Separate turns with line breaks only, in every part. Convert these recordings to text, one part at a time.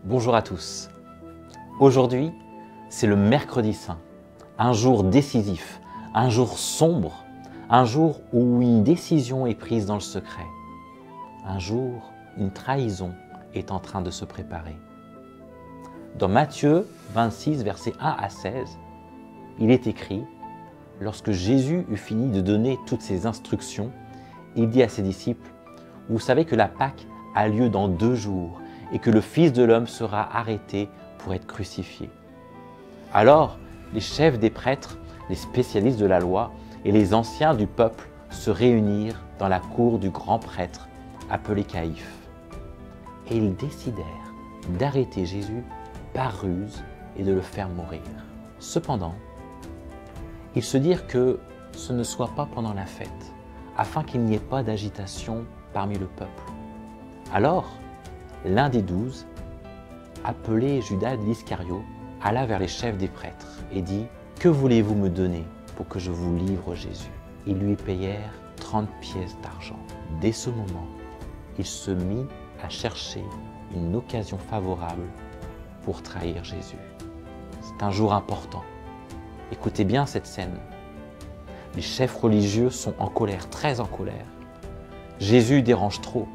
Bonjour à tous. Aujourd'hui, c'est le mercredi saint, un jour décisif, un jour sombre, un jour où une décision est prise dans le secret, un jour où une trahison est en train de se préparer. Dans Matthieu 26, versets 1 à 16, il est écrit « Lorsque Jésus eut fini de donner toutes ses instructions, il dit à ses disciples « Vous savez que la Pâque a lieu dans 2 jours et que le Fils de l'homme sera arrêté pour être crucifié. » Alors, les chefs des prêtres, les spécialistes de la loi et les anciens du peuple se réunirent dans la cour du grand prêtre appelé Caïphe. Et ils décidèrent d'arrêter Jésus par ruse et de le faire mourir. Cependant, ils se dirent que ce ne soit pas pendant la fête, afin qu'il n'y ait pas d'agitation parmi le peuple. Alors, l'un des 12, appelé Judas l'Iscariote, alla vers les chefs des prêtres et dit « Que voulez-vous me donner pour que je vous livre Jésus ?» Ils lui payèrent 30 pièces d'argent. Dès ce moment, il se mit à chercher une occasion favorable pour trahir Jésus. C'est un jour important. Écoutez bien cette scène. Les chefs religieux sont en colère, très en colère. Jésus dérange trop.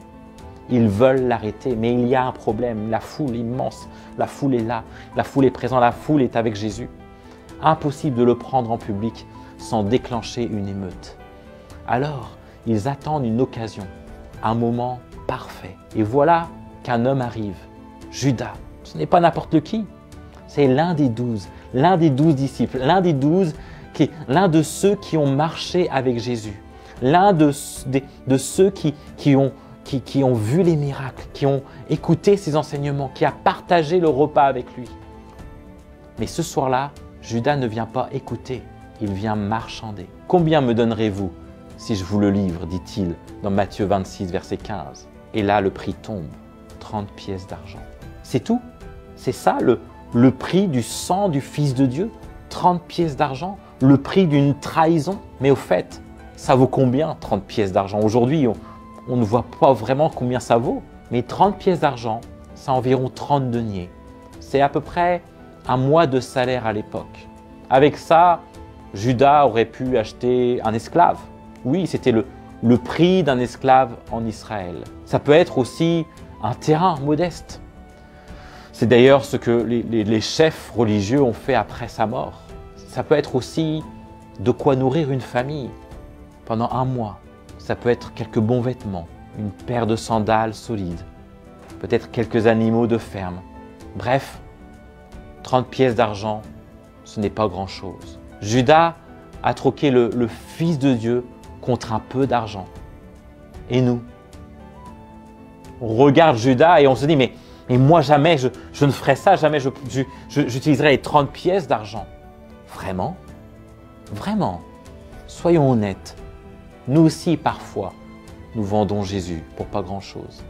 Ils veulent l'arrêter, mais il y a un problème. La foule immense, la foule est là, la foule est présente, la foule est avec Jésus. Impossible de le prendre en public sans déclencher une émeute. Alors, ils attendent une occasion, un moment parfait. Et voilà qu'un homme arrive, Judas. Ce n'est pas n'importe qui, c'est l'un des 12 disciples, l'un de ceux qui ont marché avec Jésus, l'un de ceux qui ont vu les miracles, qui ont écouté ses enseignements, qui a partagé le repas avec lui. Mais ce soir-là, Judas ne vient pas écouter, il vient marchander. « Combien me donnerez-vous si je vous le livre ?» dit-il dans Matthieu 26, verset 15. Et là, le prix tombe, 30 pièces d'argent. C'est tout. C'est ça le prix du sang du Fils de Dieu, 30 pièces d'argent, le prix d'une trahison. Mais au fait, ça vaut combien 30 pièces d'argent? Aujourd'hui, on ne voit pas vraiment combien ça vaut. Mais 30 pièces d'argent, c'est environ 30 deniers. C'est à peu près un mois de salaire à l'époque. Avec ça, Judas aurait pu acheter un esclave. Oui, c'était le prix d'un esclave en Israël. Ça peut être aussi un terrain modeste. C'est d'ailleurs ce que les chefs religieux ont fait après sa mort. Ça peut être aussi de quoi nourrir une famille pendant 1 mois. Ça peut être quelques bons vêtements, une paire de sandales solides, peut-être quelques animaux de ferme. Bref, 30 pièces d'argent, ce n'est pas grand-chose. Judas a troqué le Fils de Dieu contre un peu d'argent. Et nous, on regarde Judas et on se dit, mais moi jamais je ne ferai ça, jamais j'utiliserai les 30 pièces d'argent. Vraiment? Vraiment? Soyons honnêtes. Nous aussi, parfois, nous vendons Jésus pour pas grand-chose.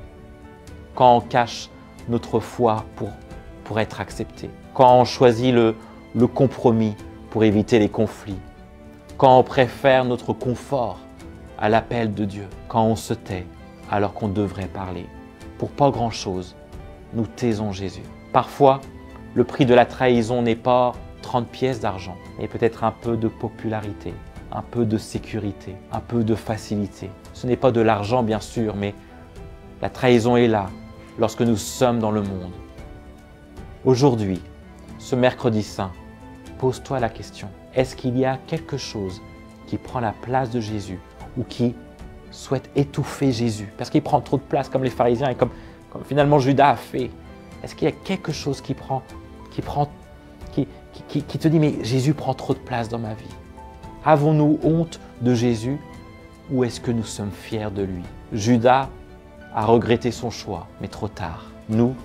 Quand on cache notre foi pour être accepté. Quand on choisit le compromis pour éviter les conflits. Quand on préfère notre confort à l'appel de Dieu. Quand on se tait alors qu'on devrait parler. Pour pas grand-chose, nous taisons Jésus. Parfois, le prix de la trahison n'est pas 30 pièces d'argent, mais peut-être un peu de popularité, un peu de sécurité, un peu de facilité. Ce n'est pas de l'argent bien sûr, mais la trahison est là lorsque nous sommes dans le monde. Aujourd'hui, ce mercredi saint, pose-toi la question, est-ce qu'il y a quelque chose qui prend la place de Jésus ou qui souhaite étouffer Jésus parce qu'il prend trop de place comme les pharisiens et comme finalement Judas a fait? Est-ce qu'il y a quelque chose qui te dit mais Jésus prend trop de place dans ma vie? Avons-nous honte de Jésus ou est-ce que nous sommes fiers de lui? Judas a regretté son choix, mais trop tard. Nous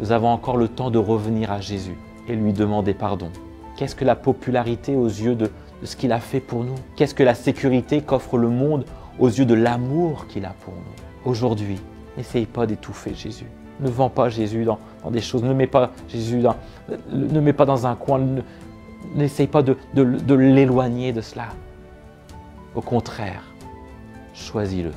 avons encore le temps de revenir à Jésus et lui demander pardon. Qu'est-ce que la popularité aux yeux de ce qu'il a fait pour nous? Qu'est-ce que la sécurité qu'offre le monde aux yeux de l'amour qu'il a pour nous? Aujourd'hui, n'essaye pas d'étouffer Jésus. Ne vends pas Jésus dans des choses. Ne mets pas Jésus dans un coin. N'essaye pas de l'éloigner de cela. Au contraire, choisis-le.